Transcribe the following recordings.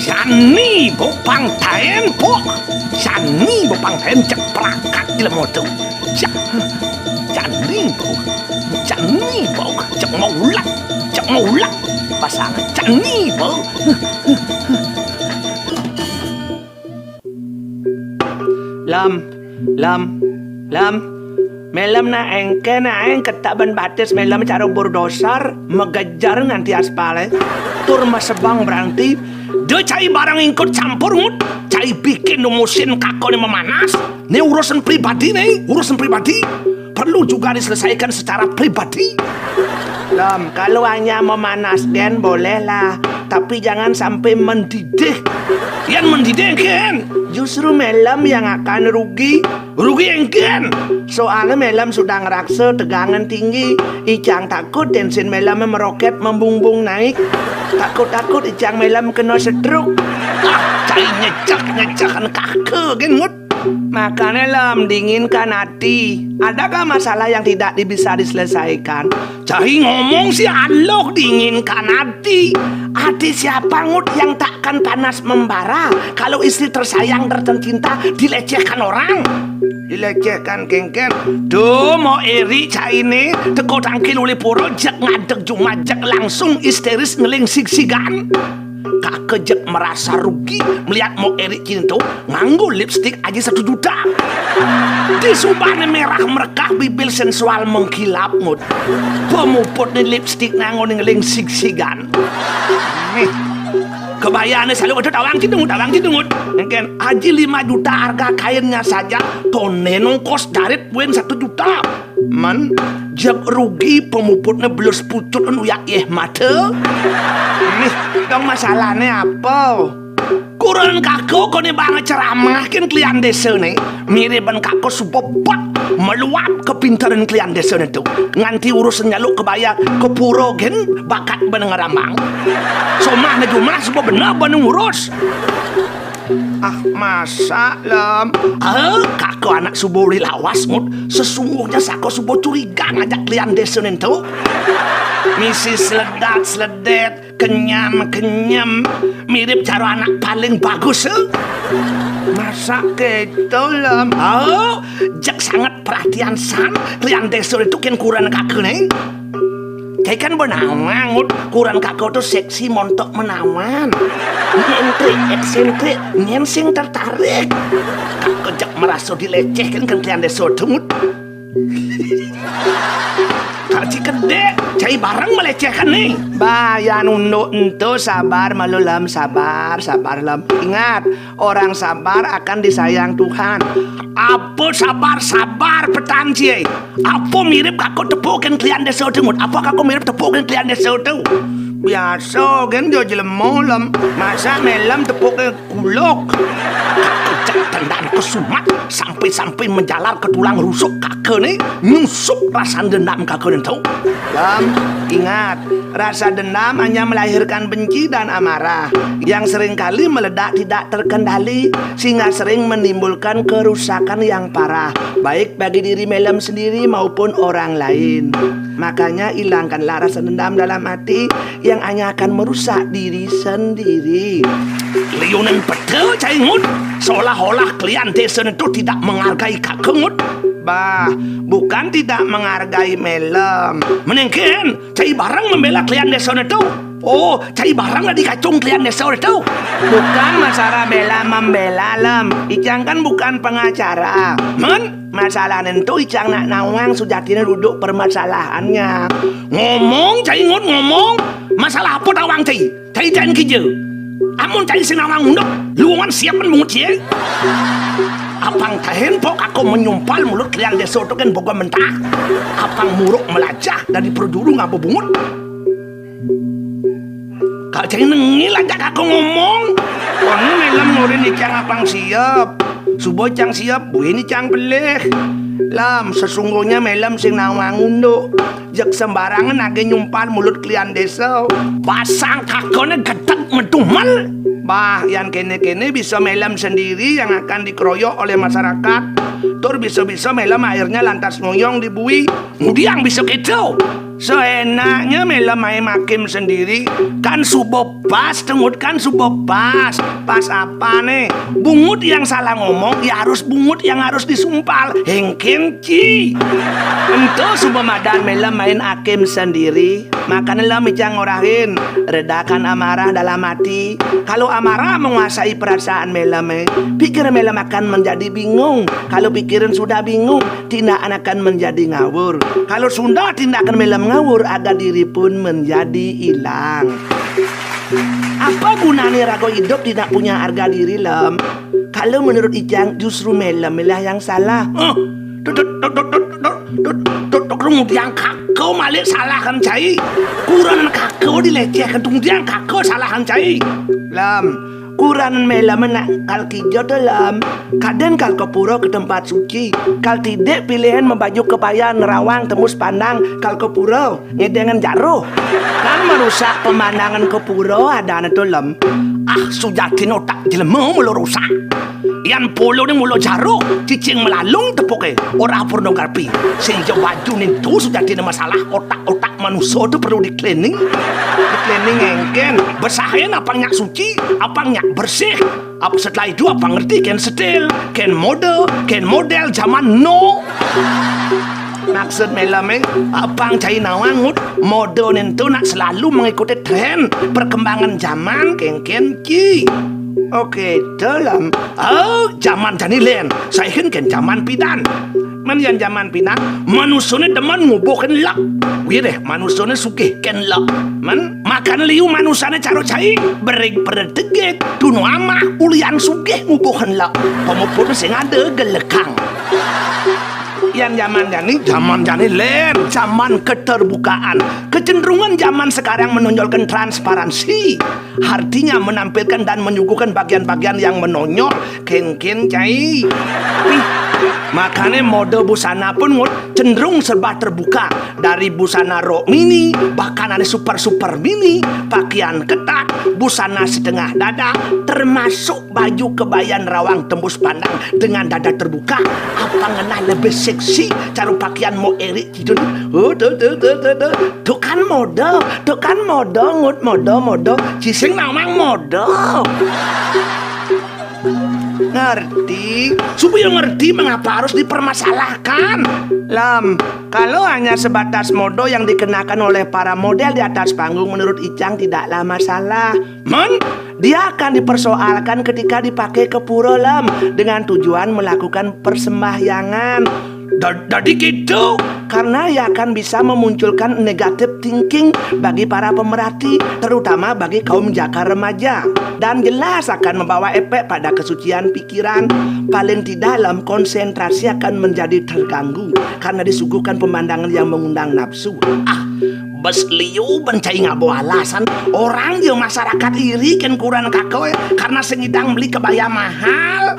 Jani bopang taen po, jani bopang taen cek perakat di lemotu. Jani bo, cek maulat, pasangan jani bo. Lam, melam na engke ketaban batis melam cara berdosar mengejar nganti aspal tur masebang berarti dia cai barang ingkut campur ngut cai bikin mesin kakone memanas ini urusan pribadi perlu juga diselesaikan secara pribadi. Lam, kalau hanya memanaskan bolehlah, tapi jangan sampai mendidih. Yang mendidih kan justru melam yang akan rugi engken. Soalnya melam sudah ngeraksa tegangan tinggi. Icang takut tensin melamnya meroket membumbung naik. Takut icang melam kena stroke. Cai nyecak-nyecakan kake gengut. Makanya Lam, dinginkan hati. Adakah masalah yang tidak bisa diselesaikan? Cai ngomong si Allah dinginkan hati. Hati siapa ngut yang takkan panas membara kalau istri tersayang tercinta dilecehkan orang? Dilecehkan kengken. Duh mau iri cai ini teko tangkil oleh puro jak ngadeg jumajak langsung histeris ngeling sig-sigan. Kak kejek merasa rugi melihat mau Erik Cinto nganggu lipstik aja 1 juta. Di subane merah merekah bibir sensual mengkilap mut. Pemuput nih lipstik nangon ngeling sig-sigan. Kebayaan selalu ada tawang cidungut. Mungkin aji 5 juta harga kainnya saja. Tone nongkos darit buen 1 juta. Man, jak rugi pemuputnya belus pucut uyak mata. Nih, dong masalahnya apa? Kurang kako kone banget ceramah kan klien desa nih. Miriban kako subobat meluap kepintaran klien desa itu. Nganti urusan nyaluk kebaya ke puro gen bakat beneng ramang. Somah na jumlah sebuah benar beneng urus. Masa Lam? Kako anak subuh lawas ngut. Sesungguhnya sako subuh curiga ngajak klien desa itu. Misi seledat, kenyam, mirip cara anak paling bagus. Masa gitu Lam? Jak sangat perhatian san. Klien desa itu kan kurang kakek nih. Kayak kan benawang, kurang kakak tuh seksi montok menawan. Eksentrik, nyensing tertarik. Kakak jak merasa dilecehkan kan klien desa itu. Karci gede, cai barang melecehkan nih. Bayan unduk ento sabar malu Lam, sabar Lam. Ingat, orang sabar akan disayang Tuhan. Apa sabar petanci? Apa mirip kakak tepukin klien desa dengut? Apa kakak mirip tepukin klien desa itu? Biasa kan dia jelema Lam. Masa melam tepukin kuluk. Kakak jak tendang kesumat sampai menjalar ke tulang rusuk kakak nih. Nyusup rasa dendam kakak itu. Lam, ingat, rasa dendam hanya melahirkan benci dan amarah yang seringkali meledak tidak terkendali sehingga sering menimbulkan kerusakan yang parah baik bagi diri melam sendiri maupun orang lain. Makanya hilangkanlah rasa dendam dalam hati yang hanya akan merusak diri sendiri. Liunan betul cai ngut. Seolah-olah klien desa itu tidak menghargai kakek ngut. Bah, bukan tidak menghargai melam. Menengken, cai barang membela klien desa itu. Oh, cai barang lah dikacung klien desa itu. Bukan masalah bela membela Lam. Icang kan bukan pengacara. Masalah itu Icang nak nawang sujatinya duduk permasalahannya. Ngomong, cai ngut ngomong. Masalah apa tawang cai? Cai jangan kerja. Amun cai sinawang unduk, luangan siap menmungut cie. Apang tahen pok aku menyumpal mulut klien desa itu kan boga mentah. Apang muruk melajah dari perduru ngapa bungut. Kak cai nengil aja aku ngomong. Kono melam ngurin Icang apang siap. Subuh Icang siap, buin Icang beleh. Lam, sesungguhnya melam sing nawang unduk. Jak sembarangan age nyumpal mulut klien desa. Pasang kakone getek medumal. Bah, yang kene-kene bisa melam sendiri yang akan dikeroyok oleh masyarakat. Tur bisa-bisa melem airnya lantas ngoyong di bui. Diang bisa gitu. Seenaknya melem air makim sendiri. Kan subuh pas, tengut kan subuh pas. Pas apa nih? Bungut yang salah ngomong, ya harus bungut yang harus disumpal. Hengken ci. Untuk subuh madan melem main hakim sendiri. Makanlah mijang ngorahin. Redakan amarah dalam hati. Kalau amarah menguasai perasaan melem, pikir melem akan menjadi bingung. Kalau pikiran sudah bingung, tindakan akan menjadi ngawur. Kalau sudah tindakan melem ngawur, ada diri pun menjadi hilang. Apa gunanya rago hidup tidak punya harga diri, Lem? Kalau menurut Ijang justru melem lah yang salah. Kemudian kakau malik salahkan cai. Kurang kakau dilecehkan, kemudian kakau salahkan cai. Lem, kurang melem kal kijo dalam. Kadang kal ke pura ke tempat suci. Kal tidak pilihan membaju kebaya nerawang tembus pandang kal ke pura ngedengan jaro. Kan merusak pemandangan ke pura ada anak lem. Ah sujatin otak jelema mulu rusak. Yang polo ni mulu jaro cicing melalung tepuke ora pornografi. Sehingga baju ni tu sudah tidak masalah. Otak-otak manusia tu perlu di cleaning. Di cleaning engken. Bersahin apa nyak suci, apa nyak bersih. Apa setelah itu apa ngerti ken setel, ken model zaman no. Maksud melame abang cai nawangut mode nentu nak selalu mengikuti tren perkembangan zaman ken ki. Oke, dalam zaman janilen, saya kan zaman pidan. Yang zaman pidan, manusia demen ngubuhkan lak. Wih deh, manusia sugih ken lak. Makan liu manusia caro cai, bering pertegek, duno amah ulian sugih ngubuhkan lak. Pemupun sing ada gelekang. Yang zaman janilen, zaman keterbukaan. Kecenderungan zaman sekarang menonjolkan transparansi. Artinya menampilkan dan menyuguhkan bagian-bagian yang menonjol. Ken cai. Makanya mode busana pun cenderung serba terbuka. Dari busana rok mini, bahkan ada super mini, pakaian ketat, busana setengah dada, termasuk baju kebaya nerawang tembus pandang dengan dada terbuka. Apa ngenah lebih seksi cara pakaian mau erik gitu. Tuh kan mode cising namang mode. Ngerti? Supaya ngerti mengapa harus dipermasalahkan. Lam, kalau hanya sebatas mode yang dikenakan oleh para model di atas panggung menurut Icang tidaklah masalah. Dia akan dipersoalkan ketika dipakai ke pura, Lam, dengan tujuan melakukan persembahyangan. Jadi gitu. Karena ia akan bisa memunculkan negative thinking bagi para pemerhati, terutama bagi kaum jaka remaja. Dan jelas akan membawa efek pada kesucian pikiran. Paling tidak dalam konsentrasi akan menjadi terganggu karena disuguhkan pemandangan yang mengundang nafsu. Bes liu bencai ngabo alasan orang yang masyarakat iri kan kurang kakau karena sengidang beli kebaya mahal.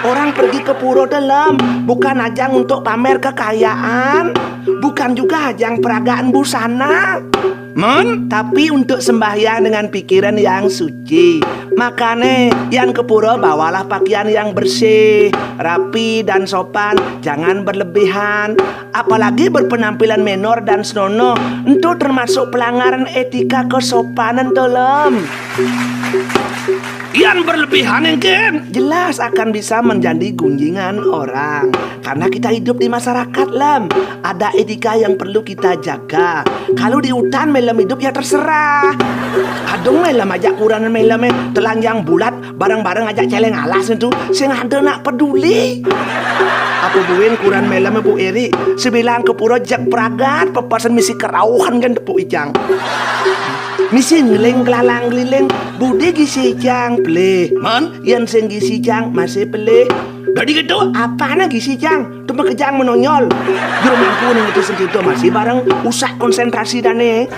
Orang pergi ke pura dalam bukan ajang untuk pamer kekayaan, bukan juga ajang peragaan busana, tapi untuk sembahyang dengan pikiran yang suci. Makanya yang ke pura bawalah pakaian yang bersih, rapi dan sopan, jangan berlebihan. Apalagi berpenampilan menor dan senonoh, itu termasuk pelanggaran etika kesopanan dalam. Yang berlebihan kan jelas akan bisa menjadi gunjingan orang. Karena kita hidup di masyarakat, Lam, ada etika yang perlu kita jaga. Kalau di hutan melem hidup ya terserah. Kadang melem ajak kurang melem telanjang bulat bareng-bareng ajak celeng alas itu sing ada nak peduli. Aku buin kurang melem Bu Eri sebilang ke pura jak peragat pepasan misi kerauhan kan Depu Ijang. Misi ngeleng kelalang keliling budi gisi jang pelih yang sing gisi jang masih pelih. Jadi gitu apa na gisi jang tuh kejang menonyol juru mampu nih itu segitu masih bareng usah konsentrasi dane.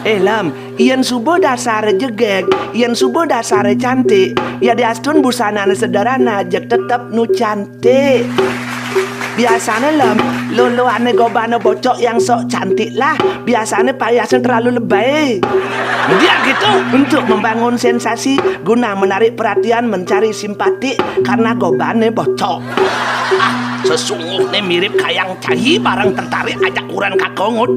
Lam, iyan subuh dasar jegek, iyan subuh dasar cantik, ya diastun busana sederhana jek tetep nu cantik. Biasanya lem, luluane gobane bocok yang sok cantik lah. Biasanya payasnya terlalu lebay. Dia gitu untuk membangun sensasi, guna menarik perhatian, mencari simpati karena gobane bocok. Ah, sesungguhnya mirip kayang cahi barang tertarik ajak uran kakongut.